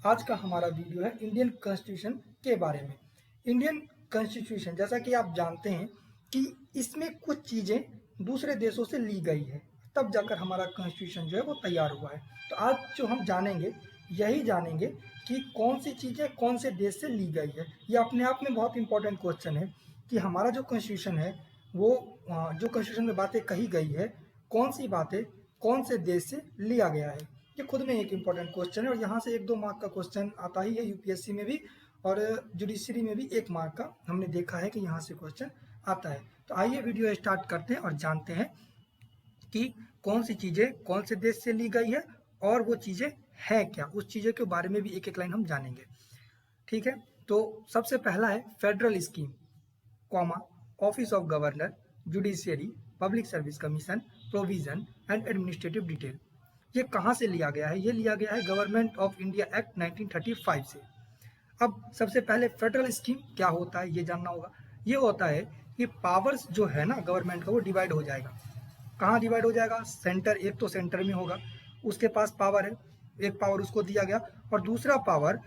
आज का हमारा वीडियो है इंडियन कॉन्स्टिट्यूशन के बारे में। इंडियन कॉन्स्टिट्यूशन जैसा कि आप जानते हैं कि इसमें कुछ चीज़ें दूसरे देशों से ली गई है, तब जाकर हमारा कॉन्स्टिट्यूशन जो है वो तैयार हुआ है। तो आज जो हम जानेंगे यही जानेंगे कि कौन सी चीज़ें कौन से देश से ली गई है। ये अपने आप में बहुत इंपॉर्टेंट क्वेश्चन है कि हमारा जो कॉन्स्टिट्यूशन है वो जो कॉन्स्टिट्यूशन में बातें कही गई है, कौन सी बातें कौन से देश से लिया गया है। ये खुद में एक इम्पॉर्टेंट क्वेश्चन है और यहाँ से 1-2 मार्क का क्वेश्चन आता ही है यूपीएससी में भी, और जुडिशरी में भी 1 मार्क का हमने देखा है कि यहाँ से क्वेश्चन आता है। तो आइए वीडियो स्टार्ट करते हैं और जानते हैं कि कौन सी चीज़ें कौन से देश से ली गई है और वो चीज़ें है क्या, उस चीज़ों के बारे में भी एक एक लाइन हम जानेंगे। ठीक है, तो सबसे पहला है federal scheme, comma, office of governor, judiciary, public service commission, provision and administrative detail. ये कहाँ से लिया गया है? ये लिया गया है गवर्नमेंट ऑफ इंडिया एक्ट 1935 से। अब सबसे पहले फेडरल स्कीम क्या होता है ये जानना होगा। ये होता है कि पावर्स जो है ना गवर्नमेंट का वो डिवाइड हो जाएगा। कहाँ डिवाइड हो जाएगा? सेंटर, एक तो सेंटर में होगा, उसके पास पावर है, एक पावर उसको दिया गया, और दूसरा पावर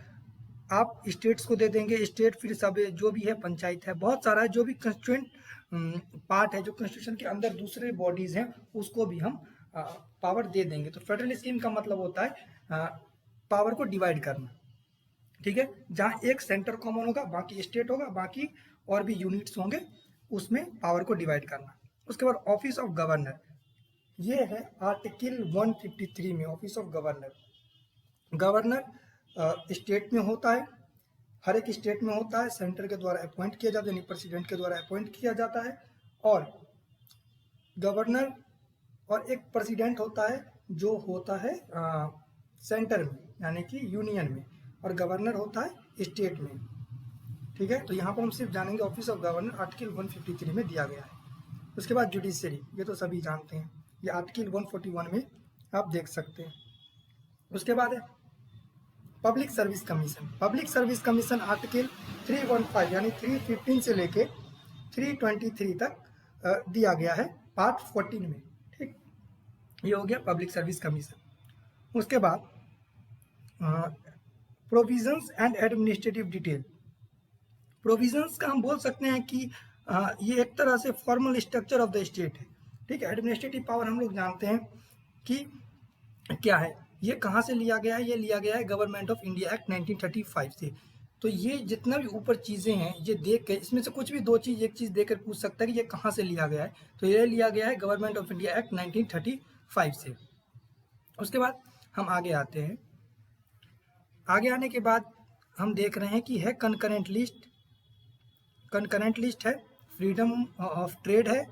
आप स्टेट्स को दे देंगे। स्टेट फिर सब जो भी है, पंचायत है, बहुत सारा है, जो भी कंस्टिट्यूएंट पार्ट है जो कॉन्स्टिट्यूशन के अंदर दूसरे बॉडीज हैं उसको भी हम पावर दे देंगे। तो फेडरल स्कीम का मतलब होता है पावर को डिवाइड करना। ठीक है, जहाँ एक सेंटर कॉमन होगा, बाकी स्टेट होगा, बाकी और भी यूनिट्स होंगे, उसमें पावर को डिवाइड करना। उसके बाद ऑफिस ऑफ गवर्नर, ये है आर्टिकल 153 में। Office of governor, governor state में होता है, हर एक स्टेट में होता है, सेंटर के द्वारा अपॉइंट किया जाता है, यानी प्रेसिडेंट के द्वारा अपॉइंट किया जाता है। और गवर्नर और एक प्रेसिडेंट होता है जो होता है सेंटर में यानी कि यूनियन में, और गवर्नर होता है स्टेट में। ठीक है, तो यहाँ पर हम सिर्फ जानेंगे ऑफिस ऑफ गवर्नर आर्टिकल 153 में दिया गया है। उसके बाद जुडिशरी, ये तो सभी जानते हैं, ये आर्टिकल 141 में आप देख सकते हैं। उसके बाद है public service commission. Public service commission article 315 यानी 315 से लेके 323 तक दिया गया है पार्ट 14 में। ठीक, ये हो गया पब्लिक सर्विस कमीशन। उसके बाद provisions and administrative detail. Provisions का हम बोल सकते हैं कि ये एक तरह से formal structure of the state है। ठीक है, एडमिनिस्ट्रेटिव पावर हम लोग जानते हैं कि क्या है, ये कहाँ से लिया गया है? ये लिया गया है गवर्नमेंट ऑफ इंडिया एक्ट 1935 से। तो ये जितना भी ऊपर चीज़ें हैं ये देख के, इसमें से कुछ भी दो चीज़, एक चीज़ देकर पूछ सकता है कि ये कहाँ से लिया गया है। तो ये लिया गया है गवर्नमेंट ऑफ इंडिया एक्ट 1935 से। उसके बाद हम आगे आते हैं। आगे आने के बाद हम देख रहे हैं कि है कंकरेंट लिस्ट। कंकरेंट लिस्ट है, फ्रीडम ऑफ ट्रेड है,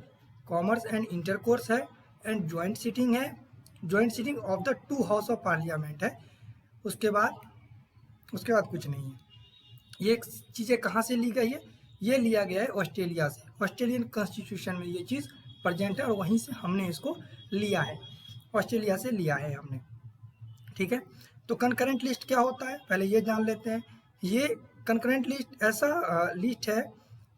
कॉमर्स एंड इंटरकोर्स है, एंड ज्वाइंट सीटिंग है। Joint sitting of the 2 house of parliament है। उसके बाद कुछ नहीं है। ये चीज़ें कहाँ से ली गई है? ये लिया गया है ऑस्ट्रेलिया से। ऑस्ट्रेलियन कॉन्स्टिट्यूशन में ये चीज़ प्रेजेंट है और वहीं से हमने इसको लिया है, ऑस्ट्रेलिया से लिया है हमने। ठीक है, तो कंकरेंट लिस्ट क्या होता है पहले ये जान लेते हैं। ये कंकरेंट लिस्ट ऐसा लिस्ट है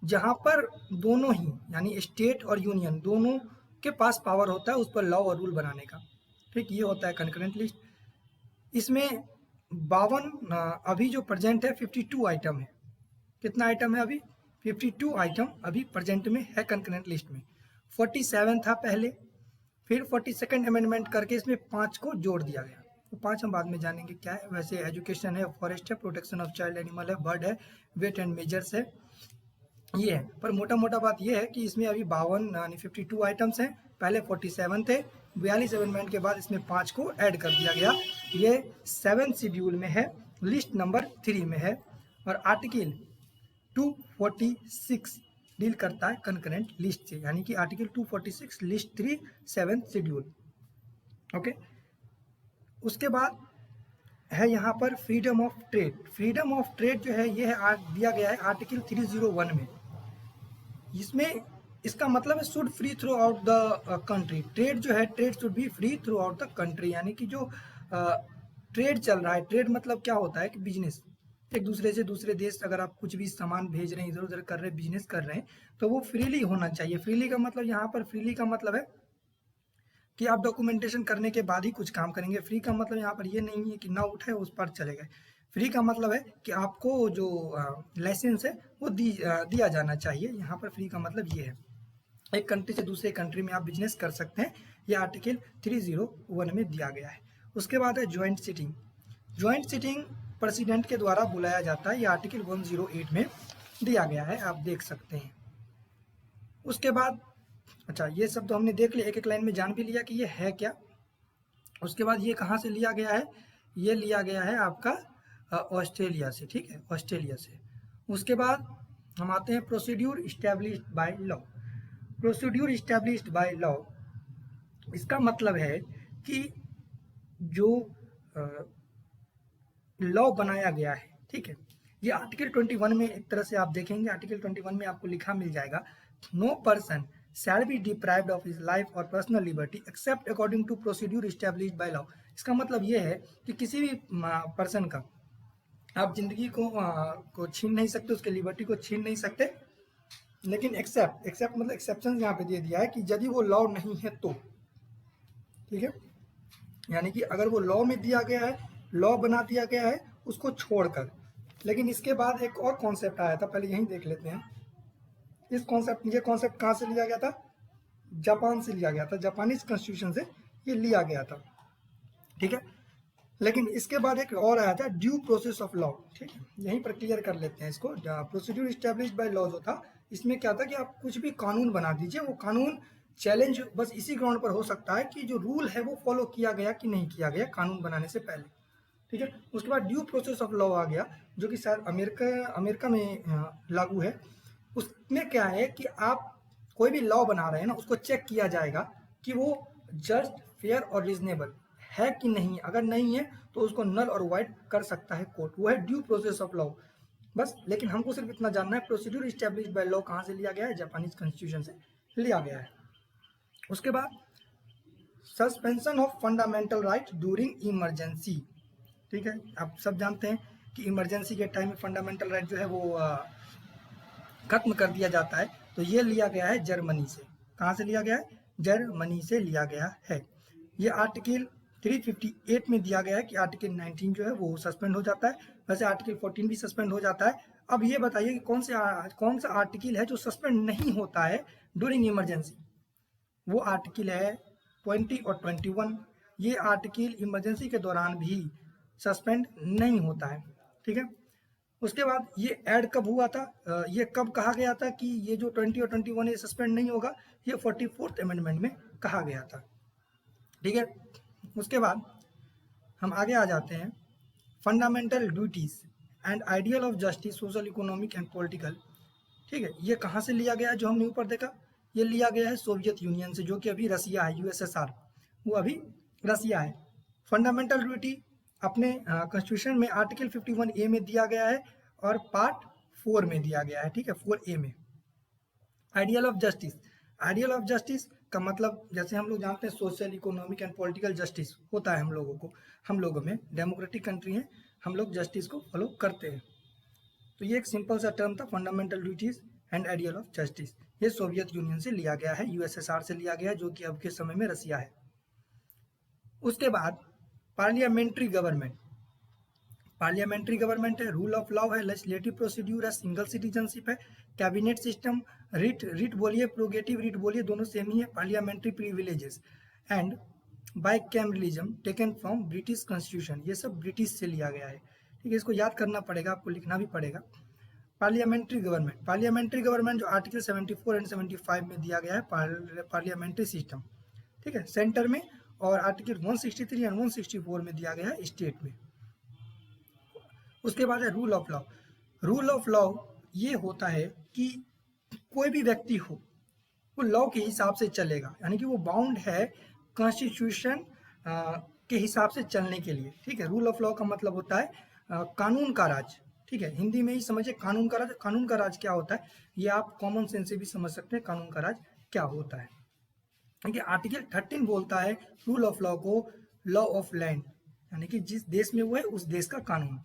जहाँ पर दोनों ही यानी स्टेट और यूनियन दोनों के पास पावर होता है उस पर लॉ और रूल बनाने का। ठीक, ये होता है कंकरेंट लिस्ट। इसमें 52 अभी जो प्रेजेंट है 52 आइटम है। कितना आइटम है अभी? 52 आइटम अभी प्रेजेंट में है कंकरेंट लिस्ट में। 47 था पहले, फिर 42nd अमेंडमेंट करके इसमें 5 को जोड़ दिया गया। तो 5 हम बाद में जानेंगे क्या है। वैसे एजुकेशन है, फॉरेस्ट है, प्रोटेक्शन ऑफ चाइल्ड एनिमल है, बर्ड है, वेट एंड मेजर्स है, ये है। पर मोटा मोटा बात ये है कि इसमें अभी 52 यानी 52 आइटम्स हैं, पहले 47 थे। 42 अमेंडमेंट के बाद इसमें 5 को ऐड कर दिया गया। ये 7 शेड्यूल में है, लिस्ट नंबर 3 में है, और आर्टिकल 246 डील करता है कंकरेंट लिस्ट से, यानी कि आर्टिकल 246 लिस्ट 3 7 शेड्यूल। ओके, उसके बाद है यहाँ पर freedom of trade. Freedom of trade जो है ये है दिया गया है आर्टिकल 301 में। इसमें इसका मतलब है should free through out the country. Trade जो है, trade should be free through out the country, यानी कि जो ट्रेड चल रहा है, ट्रेड मतलब क्या होता है कि बिजनेस, एक दूसरे से दूसरे देश अगर आप कुछ भी सामान भेज रहे हैं, इधर उधर कर रहे हैं, बिजनेस कर रहे हैं, तो वो फ्रीली होना चाहिए। फ्रीली का मतलब यहाँ पर, फ्रीली का मतलब है कि आप डॉक्यूमेंटेशन करने के बाद ही कुछ काम करेंगे। फ्री का मतलब यहाँ पर ये नहीं है कि ना उठाए उस पर चले गए। फ्री का मतलब है कि आपको जो लाइसेंस है वो दिया जाना चाहिए। यहाँ पर फ्री का मतलब ये है, एक कंट्री से दूसरे कंट्री में आप बिजनेस कर सकते हैं। ये आर्टिकल 301 में दिया गया है। उसके बाद है joint sitting. Joint sitting president के द्वारा बुलाया जाता है, ये आर्टिकल 108 में दिया गया है, आप देख सकते हैं। उसके बाद अच्छा, ये सब तो हमने देख लिया, एक एक लाइन में जान भी लिया कि ये है क्या। उसके बाद ये कहाँ से लिया गया है, ये लिया गया है आपका ऑस्ट्रेलिया से, ठीक है, ऑस्ट्रेलिया से। उसके बाद हम आते हैं procedure established by law. Procedure established by law, इसका मतलब है कि जो लॉ बनाया गया है, ठीक है। ये आर्टिकल 21 में एक तरह से आप देखेंगे, आर्टिकल 21 में आपको लिखा मिल जाएगा, no person shall be deprived of his life और personal liberty except according to procedure established by law. इसका मतलब ये है कि किसी भी पर्सन का आप जिंदगी को छीन नहीं सकते, उसके लिबर्टी को छीन नहीं सकते, लेकिन एक्सेप्ट मतलब एक्सेप्शन यहाँ पे दे दिया है कि यदि वो लॉ नहीं है तो, ठीक है, यानी कि अगर वो लॉ में दिया गया है, लॉ बना दिया गया है उसको छोड़कर। लेकिन इसके बाद एक और कॉन्सेप्ट आया था, पहले यही देख लेते हैं। ये कॉन्सेप्ट कहाँ से लिया गया था, जापान से लिया गया था, जापानीज कॉन्स्टिट्यूशन से ये लिया गया था, ठीक है। लेकिन इसके बाद एक और आया था, ड्यू प्रोसेस ऑफ लॉ, ठीक है, यहीं पर क्लियर कर लेते हैं इसको। प्रोसीड्यूर इस्टेब्लिश्ड बाय लॉ जो था, इसमें क्या था कि आप कुछ भी कानून बना दीजिए, वो कानून चैलेंज बस इसी ग्राउंड पर हो सकता है कि जो रूल है वो फॉलो किया गया कि नहीं किया गया कानून बनाने से पहले, ठीक है। उसके बाद ड्यू प्रोसेस ऑफ लॉ आ गया, जो कि शायद अमेरिका में लागू है। उसमें क्या है कि आप कोई भी लॉ बना रहे हैं ना, उसको चेक किया जाएगा कि वो जस्ट, फेयर और रीजनेबल है कि नहीं। अगर नहीं है तो उसको नल और वाइड कर सकता है कोर्ट, वो है ड्यू प्रोसेस ऑफ लॉ, बस। लेकिन हमको सिर्फ इतना जानना है, प्रोसीड्यूर इस्टेब्लिश्ड बाय लॉ कहाँ से लिया गया है, जापानीज कॉन्स्टिट्यूशन से लिया गया है। उसके बाद suspension of fundamental right during emergency, ठीक है। आप सब जानते हैं कि इमरजेंसी के टाइम में फंडामेंटल राइट जो है वो खत्म कर दिया जाता है। तो ये लिया गया है जर्मनी से। कहाँ से लिया गया है, जर्मनी से लिया गया है। ये आर्टिकल 358 में दिया गया है कि आर्टिकल 19 जो है वो सस्पेंड हो जाता है, वैसे आर्टिकल 14 भी सस्पेंड हो जाता है। अब ये बताइए कि कौन सा आर्टिकल है जो सस्पेंड नहीं होता है ड्यूरिंग इमरजेंसी। वो आर्टिकल है 20 और 21। ये आर्टिकल इमरजेंसी के दौरान भी सस्पेंड नहीं होता है, ठीक है। उसके बाद ये ऐड कब हुआ था, ये कब कहा गया था कि ये जो 20 और 21 ये सस्पेंड नहीं होगा, ये 44th अमेंडमेंट में कहा गया था, ठीक है। उसके बाद हम आगे आ जाते हैं, fundamental duties and ideal of justice social economic and political, ठीक है। ये कहाँ से लिया गया है, जो हमने ऊपर देखा, ये लिया गया है सोवियत यूनियन से, जो कि अभी रसिया है, यूएसएसआर, वो अभी रसिया है। फंडामेंटल ड्यूटी अपने कॉन्स्टिट्यूशन में आर्टिकल 51A में दिया गया है और पार्ट 4 में दिया गया है, ठीक है, 4A में। Ideal of justice, ideal of justice का मतलब जैसे हम लोग जानते हैं social economic and political justice होता है हम लोगों में डेमोक्रेटिक कंट्री है, हम लोग जस्टिस को फॉलो करते हैं। तो ये एक सिंपल सा टर्म था, fundamental duties and ideal of justice. ये सोवियत यूनियन से लिया गया है, यूएसएसआर से लिया गया है, जो कि अब के समय में रसिया है। उसके बाद पार्लियामेंट्री गवर्नमेंट, पार्लियामेंट्री गवर्नमेंट है, रूल ऑफ लॉ है, लेजिस्लेटिव प्रोसीड्यूर है, सिंगल सिटीजनशिप है, कैबिनेट सिस्टम, रिट बोलिए प्रोगेटिव रिट बोलिए दोनों सेम ही है, parliamentary privileges and bicameralism taken from British constitution. ये सब ब्रिटिश से लिया गया है, ठीक है। इसको याद करना पड़ेगा, आपको लिखना भी पड़ेगा। पार्लियामेंट्री गवर्नमेंट, पार्लियामेंट्री गवर्नमेंट जो आर्टिकल 74 एंड 75 में दिया गया है, पार्लियामेंट्री सिस्टम, ठीक है, सेंटर में, और आर्टिकल 163 एंड 164 में दिया गया है स्टेट में। उसके बाद है rule of law. Rule of law ये होता है कि कोई भी व्यक्ति हो वो लॉ के हिसाब से चलेगा, यानी कि वो बाउंड है कॉन्स्टिट्यूशन के हिसाब से चलने के लिए, ठीक है। रूल ऑफ लॉ का मतलब होता है कानून का राज, ठीक है, हिंदी में ही समझिए कानून का राज। कानून का राज क्या होता है, ये आप कॉमन सेंस से भी समझ सकते हैं कानून का राज क्या होता है, ठीक है। आर्टिकल 13 बोलता है रूल ऑफ लॉ को लॉ ऑफ लैंड, यानी कि जिस देश में वो है उस देश का कानून।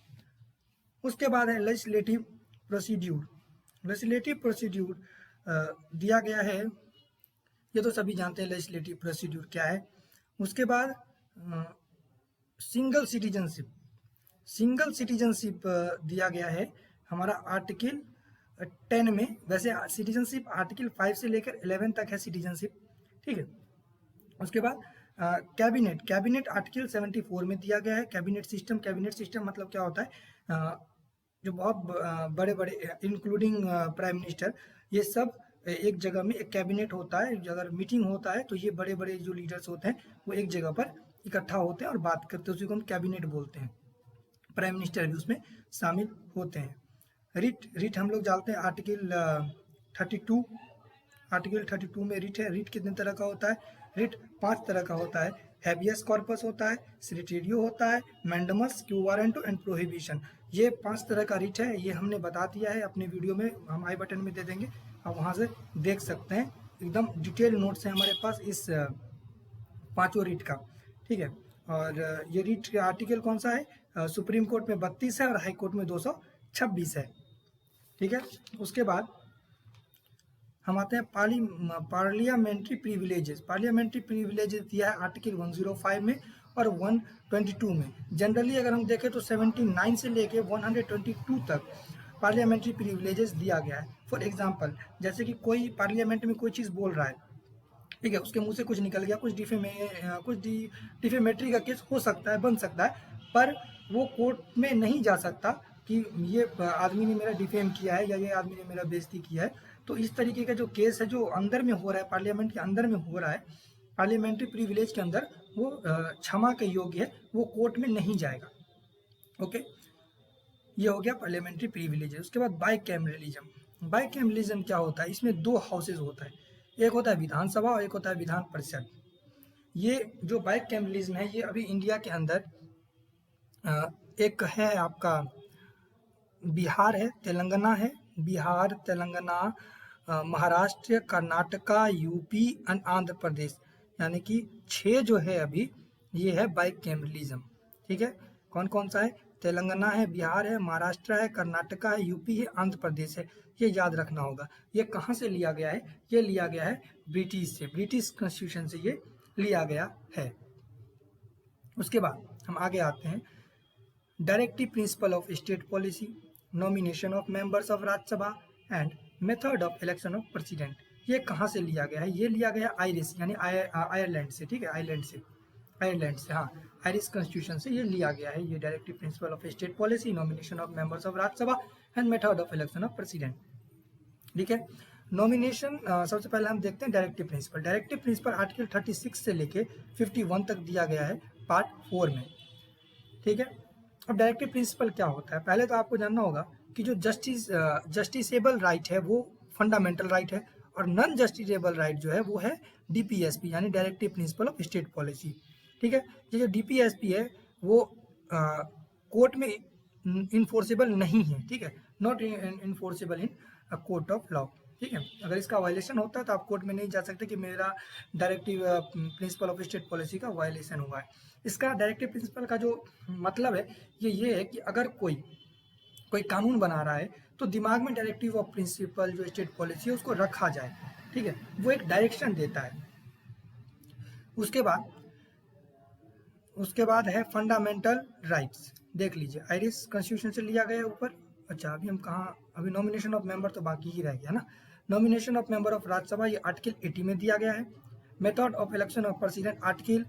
उसके बाद है लेजिस्लेटिव प्रोसीड्यूर। लेजिस्लेटिव प्रोसीड्यूर दिया गया है, ये तो सभी जानते हैं लेजिस्लेटिव प्रोसीड्यूर क्या है। उसके बाद सिंगल सिटीजनशिप, सिंगल सिटीजनशिप दिया गया है हमारा आर्टिकल 10 में। वैसे सिटीजनशिप आर्टिकल 5 से लेकर 11 तक है सिटीजनशिप, ठीक है। उसके बाद कैबिनेट आर्टिकल 74 में दिया गया है। कैबिनेट सिस्टम मतलब क्या होता है, जो बहुत बड़े बड़े इंक्लूडिंग प्राइम मिनिस्टर, ये सब एक जगह में एक कैबिनेट होता है। अगर मीटिंग होता है तो ये बड़े बड़े जो लीडर्स होते हैं वो एक जगह पर इकट्ठा होते हैं और बात करते हैं, उसी को हम कैबिनेट बोलते हैं। प्राइम मिनिस्टर भी उसमें शामिल होते हैं। रिट हम लोग जानते हैं आर्टिकल 32, आर्टिकल 32 में रिट है। रिट कितने तरह का होता है? रिट 5 तरह का होता है। हैबियस कॉर्पस होता है, सिरिटेरियो होता है, mandamus, quo warranto and prohibition. ये 5 तरह का रिट है। ये हमने बता दिया है अपने वीडियो में, हम आई बटन में दे देंगे, आप वहाँ से देख सकते हैं। एकदम डिटेल नोट्स है हमारे पास इस 5 रिट का, ठीक है। और ये रिट का आर्टिकल कौन सा है? सुप्रीम कोर्ट में 32 है और हाई कोर्ट में 226 है, ठीक है। उसके बाद हम आते हैं पार्लियामेंट्री प्रिविलेजेस। पार्लियामेंट्री प्रिविलेजेस दिया है आर्टिकल 105 में और 122 में। जनरली अगर हम देखें तो 79 से लेके 122 तक पार्लियामेंट्री प्रिविलेजेस दिया गया है। फॉर एग्जांपल, जैसे कि कोई पार्लियामेंट में कोई चीज़ बोल रहा है, ठीक है, उसके मुंह से कुछ निकल गया, कुछ डिफेमेटरी का केस हो सकता है, बन सकता है, पर वो कोर्ट में नहीं जा सकता कि ये आदमी ने मेरा डिफेम किया है या ये आदमी ने मेरा बेइज्जती किया है। तो इस तरीके का जो केस है जो अंदर में हो रहा है, पार्लियामेंट के अंदर में हो रहा है, पार्लियामेंट्री प्रिविलेज के अंदर, वो क्षमा के योग्य है, वो कोर्ट में नहीं जाएगा। ओके, ये हो गया पार्लियामेंट्री प्रिविलेज। उसके बाद बाइकैमरलिज्म। बाइकैमरलिज्म क्या होता है? इसमें 2 हाउसेज होता है, एक होता है विधानसभा और एक होता है विधान परिषद। ये जो बाइकैमरलिज्म है ये अभी इंडिया के अंदर एक है आपका बिहार है, तेलंगाना है, बिहार, तेलंगाना, महाराष्ट्र, कर्नाटका, यूपी एंड आंध्र प्रदेश, यानी कि 6 जो है अभी ये है बाइकैमरलिज्म, ठीक है। कौन कौन सा है? तेलंगाना है, बिहार है, महाराष्ट्र है, कर्नाटका है, यूपी है, आंध्र प्रदेश है। ये याद रखना होगा। ये कहाँ से लिया गया है? ये लिया गया है ब्रिटिश से, ब्रिटिश कॉन्स्टिट्यूशन से ये लिया गया है। उसके बाद हम आगे आते हैं, directive principle of state policy, nomination of members of Rajya Sabha and method of election of president. ये कहाँ से लिया गया है? ये लिया गया आयरिश यानी आयरलैंड से, ठीक है, आयरलैंड से, हाँ, आयरिश कॉन्स्टिट्यूशन से ये लिया गया है। ये directive principle of state policy, nomination of members of Rajya Sabha and method of election of president, ठीक है। नॉमिनेशन सबसे पहले हम देखते हैं directive principle. Directive principle article 36 से लेके 51 तक दिया गया है पार्ट 4 में, ठीक है। अब डायरेक्टिव प्रिंसिपल क्या होता है? पहले तो आपको जानना होगा कि जो जस्टिसेबल राइट है वो फंडामेंटल राइट है, और नॉन जस्टिसेबल राइट जो है वो है डीपीएसपी यानी directive principle of state policy, ठीक है। ये जो डीपीएसपी है वो कोर्ट में इन्फोर्सेबल नहीं है, ठीक है, not enforceable in court of law, ठीक है। अगर इसका वायलेशन होता है तो आप कोर्ट में नहीं जा सकते कि मेरा directive principle of state policy का वायलेशन हुआ है। इसका डायरेक्टिव प्रिंसिपल का जो मतलब है ये है कि अगर कोई कानून बना रहा है तो दिमाग में डायरेक्टिव ऑफ प्रिंसिपल जो स्टेट पॉलिसी है उसको रखा जाए, ठीक है, वो एक डायरेक्शन देता है। उसके बाद है फंडामेंटल राइट्स। देख लीजिए, आयरिश कॉन्स्टिट्यूशन से लिया गया ऊपर। अच्छा, अभी हम कहाँ, अभी नॉमिनेशन ऑफ मेंबर तो बाकी ही रह गया ना। Nomination of member of Rajya Sabha ये आर्टिकल 80 में दिया गया है। Method of election of president article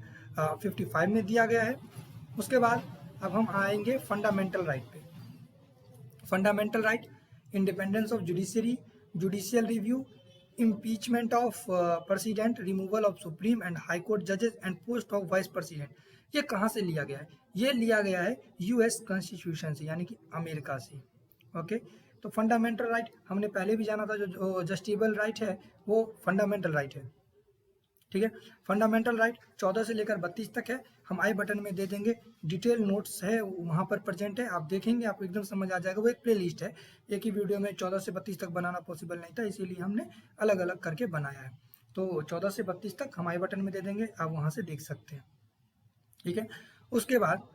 55 में दिया गया है। उसके बाद अब हम आएंगे फंडामेंटल राइट पे। Fundamental right, independence of judiciary, judicial review, impeachment of president, removal of supreme and high court जजेस and post of vice president. ये कहाँ से लिया गया है? ये लिया गया है यूएस कॉन्स्टिट्यूशन से, यानी कि अमेरिका से। ओके, तो फंडामेंटल राइट हमने पहले भी जाना था, जो जस्टिसेबल राइट है वो फंडामेंटल राइट है, ठीक है। फंडामेंटल राइट 14 से लेकर 32 तक है। हम आई बटन में दे देंगे, डिटेल नोट्स है वहाँ पर प्रेजेंट है, आप देखेंगे आपको एकदम समझ आ जाएगा। वो एक प्ले लिस्ट है, एक ही वीडियो में 14 से 32 तक बनाना पॉसिबल नहीं था, इसीलिए हमने अलग अलग करके बनाया है। तो 14 से 32 तक हम आई बटन में दे देंगे, आप वहाँ से देख सकते हैं, ठीक है। उसके बाद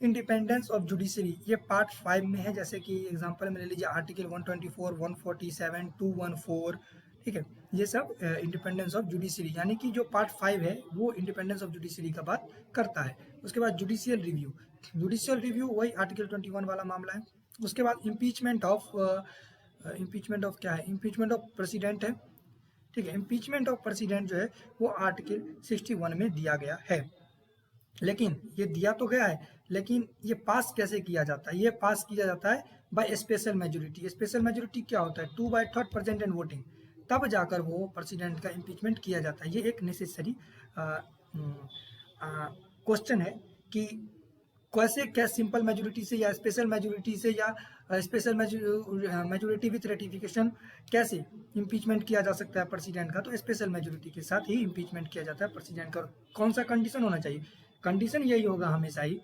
इंडिपेंडेंस ऑफ जुडिशरी, ये पार्ट 5 में है। जैसे कि एग्जांपल में ले लीजिए आर्टिकल 124, 147, 214, ठीक ठीक है। ये सब इंडिपेंडेंस ऑफ जुडिशरी यानी कि जो पार्ट 5 है वो इंडिपेंडेंस ऑफ जुडिशरी का बात करता है। उसके बाद जुडिशियल रिव्यू, जुडिशियल रिव्यू वही आर्टिकल 21 वाला मामला है। उसके बाद इम्पीचमेंट ऑफ क्या है, इम्पीचमेंट ऑफ प्रेसिडेंट है, ठीक है। इम्पीचमेंट ऑफ प्रेसिडेंट जो है वो आर्टिकल 61 में दिया गया है। लेकिन ये दिया तो गया है, लेकिन ये पास कैसे किया जाता है, ये पास किया जाता है by special majority. Special majority क्या होता है, 2/3 एंड वोटिंग, तब जाकर वो प्रेसिडेंट का इम्पीचमेंट किया जाता है। ये एक नेसेसरी क्वेश्चन है कि कैसे, क्या सिंपल मेजोरिटी से या स्पेशल मेजोरिटी से या स्पेशल मेजोरिटी विथ रेटिफिकेशन कैसे इम्पीचमेंट किया जा सकता है प्रेसिडेंट का, तो स्पेशल मेजोरिटी के साथ ही इम्पीचमेंट किया जाता है प्रेसिडेंट का। कौन सा कंडीशन होना चाहिए, कंडीशन यही होगा हमेशा ही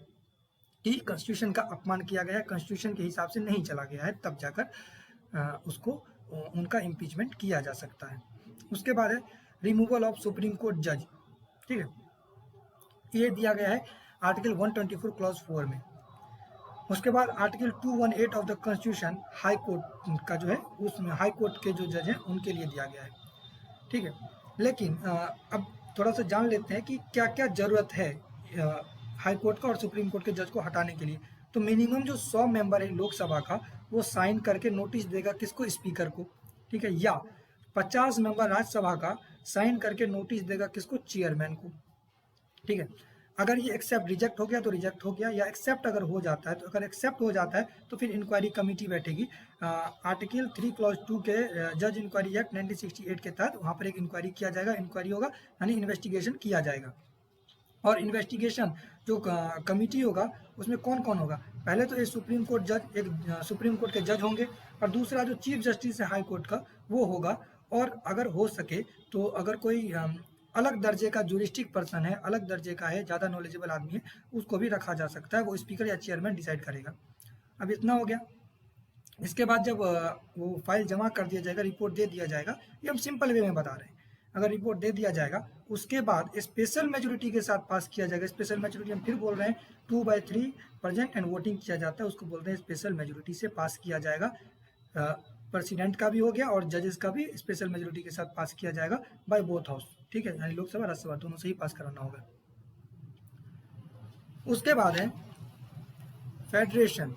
कि कॉन्स्टिट्यूशन का अपमान किया गया है, कॉन्स्टिट्यूशन के हिसाब से नहीं चला गया है, तब जाकर उसको उनका इम्पीचमेंट किया जा सकता है। उसके बाद है रिमूवल ऑफ सुप्रीम कोर्ट जज, ठीक है, ये दिया गया है आर्टिकल 124 क्लॉज 4 में। उसके बाद article 218 of the constitution high court का जो है, उसमें हाई कोर्ट के जो जज हैं उनके लिए दिया गया है, ठीक है। लेकिन अब थोड़ा सा जान लेते हैं कि क्या क्या ज़रूरत है हाई कोर्ट का और सुप्रीम कोर्ट के जज को हटाने के लिए। तो मिनिमम जो 100 मेंबर है लोकसभा का, वो साइन करके नोटिस देगा किसको, स्पीकर को, ठीक है, या 50 मेंबर राज्यसभा का साइन करके नोटिस देगा किसको, चेयरमैन को, ठीक है। अगर ये एक्सेप्ट रिजेक्ट हो गया तो रिजेक्ट हो गया, या एक्सेप्ट अगर हो जाता है, तो अगर एक्सेप्ट हो जाता है तो फिर इंक्वायरी कमेटी बैठेगी। आर्टिकल 3 क्लॉज 2 के जज इंक्वायरी एक्ट 1968 के तहत वहाँ पर एक इंक्वायरी किया जाएगा, इंक्वायरी होगा यानी इन्वेस्टिगेशन किया जाएगा। और इन्वेस्टिगेशन जो कमेटी होगा उसमें कौन कौन होगा, पहले तो ये सुप्रीम कोर्ट जज, एक सुप्रीम कोर्ट के जज होंगे, और दूसरा जो चीफ जस्टिस है हाई कोर्ट का वो होगा। और अगर हो सके तो अगर कोई अलग दर्जे का जूरिस्टिक पर्सन है, अलग दर्जे का है, ज़्यादा नॉलेजेबल आदमी है, उसको भी रखा जा सकता है, वो स्पीकर या चेयरमैन डिसाइड करेगा। अब इतना हो गया। इसके बाद जब वो फाइल जमा कर दिया जाएगा, रिपोर्ट दे दिया जाएगा, ये हम सिंपल वे में बता रहे हैं, अगर रिपोर्ट दे दिया जाएगा उसके बाद स्पेशल मेजोरिटी के साथ पास किया जाएगा। स्पेशल मेजोरिटी हम फिर बोल रहे हैं 2/3 प्रेजेंट एंड वोटिंग किया जाता है, उसको बोलते हैं स्पेशल मेजोरिटी से पास किया जाएगा। प्रेसिडेंट का भी हो गया और जजेस का भी स्पेशल मेजोरिटी के साथ पास किया जाएगा बाय बोथ हाउस, ठीक है, यानी लोकसभा राज्यसभा दोनों से ही पास कराना होगा। उसके बाद है फेडरेशन,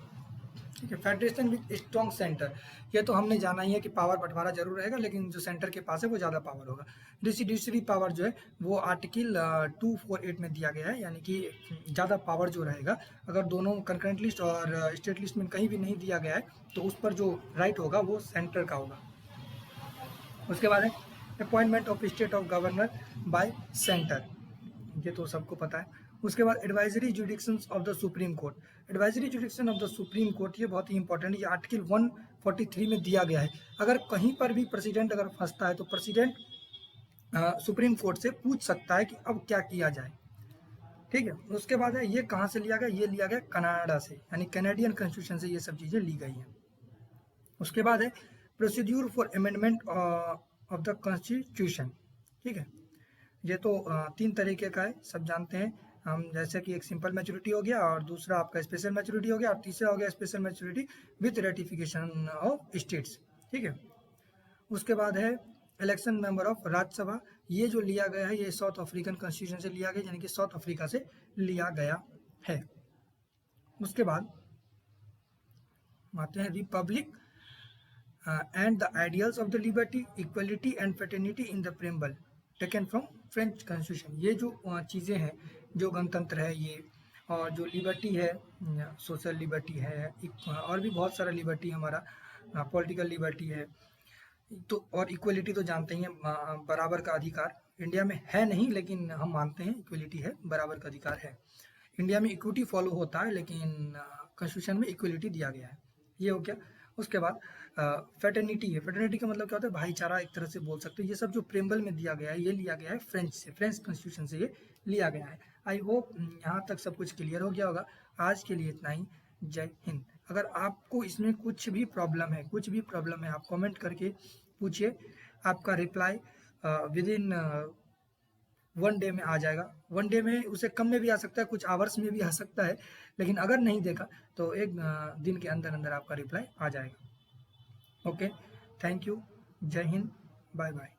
ठीक है, फेडरेशन विद स्ट्रॉन्ग सेंटर। ये तो हमने जाना ही है कि पावर बंटवारा जरूर रहेगा, लेकिन जो सेंटर के पास है वो ज़्यादा पावर होगा। डिस्ट्रीब्यूटरी पावर जो है वो आर्टिकल 248 में दिया गया है, यानी कि ज़्यादा पावर जो रहेगा, अगर दोनों कंकरेंट लिस्ट और स्टेट लिस्ट में कहीं भी नहीं दिया गया है तो उस पर जो राइट होगा वो सेंटर का होगा। उसके बाद है appointment of state of governor by centre, ये तो सबको पता है। उसके बाद advisory jurisdictions of the supreme court, advisory jurisdiction of the supreme court, ये बहुत ही इंपॉर्टेंट है, ये आर्टिकल 143 में दिया गया है। अगर कहीं पर भी प्रेसिडेंट अगर फंसता है तो प्रेसिडेंट सुप्रीम कोर्ट से पूछ सकता है कि अब क्या किया जाए, ठीक है। उसके बाद है ये कहाँ से लिया गया, ये लिया गया कनाडा से, यानी कैनेडियन कॉन्स्टिट्यूशन से ये सब चीज़ें ली गई हैं। उसके बाद है procedure for amendment of the constitution, ठीक है। ये तो 3 तरीके का है, सब जानते हैं हम, जैसे कि एक सिंपल मैच्योरिटी हो गया, और दूसरा आपका स्पेशल मैच्योरिटी हो गया, और तीसरा हो गया special maturity with ratification of states, ठीक है। उसके बाद है इलेक्शन मेंबर ऑफ राज्यसभा, ये जो लिया गया है ये साउथ अफ्रीकन कॉन्स्टिट्यूशन से लिया गया, यानी कि साउथ अफ्रीका से लिया गया है। उसके बाद आते हैं Republic and the ideals of the liberty, equality and fraternity in the preamble taken from French Constitution। ये जो चीज़ें हैं, जो गणतंत्र है ये, और जो लिबर्टी है, सोशल लिबर्टी है, और भी बहुत सारा लिबर्टी हमारा, पॉलिटिकल लिबर्टी है, तो और इक्वलिटी तो जानते ही हैं, बराबर का अधिकार इंडिया में है नहीं, लेकिन हम मानते हैं इक्वलिटी है, बराबर का अधिकार है। इंडिया में इक्विटी फॉलो होता है, लेकिन कॉन्स्टिट्यूशन में इक्वलिटी दिया गया है, ये हो गया। उसके बाद फेटर्निटी है, फेटर्निटी का मतलब क्या होता है, भाईचारा एक तरह से बोल सकते हो। ये सब जो प्रेम्बल में दिया गया है ये लिया गया है फ्रेंच से, फ्रेंच कॉन्स्टिट्यूशन से ये लिया गया है। आई होप यहाँ तक सब कुछ क्लियर हो गया होगा। आज के लिए इतना ही, जय हिंद। अगर आपको इसमें कुछ भी प्रॉब्लम है, आप कमेंट करके पूछिए, आपका रिप्लाई विद इन 1 डे में आ जाएगा। 1 डे में, उसे कम में भी आ सकता है, कुछ आवर्स में भी आ सकता है, लेकिन अगर नहीं देखा तो 1 दिन के अंदर अंदर आपका रिप्लाई आ जाएगा। ओके, थैंक यू, जय हिंद, बाय बाय।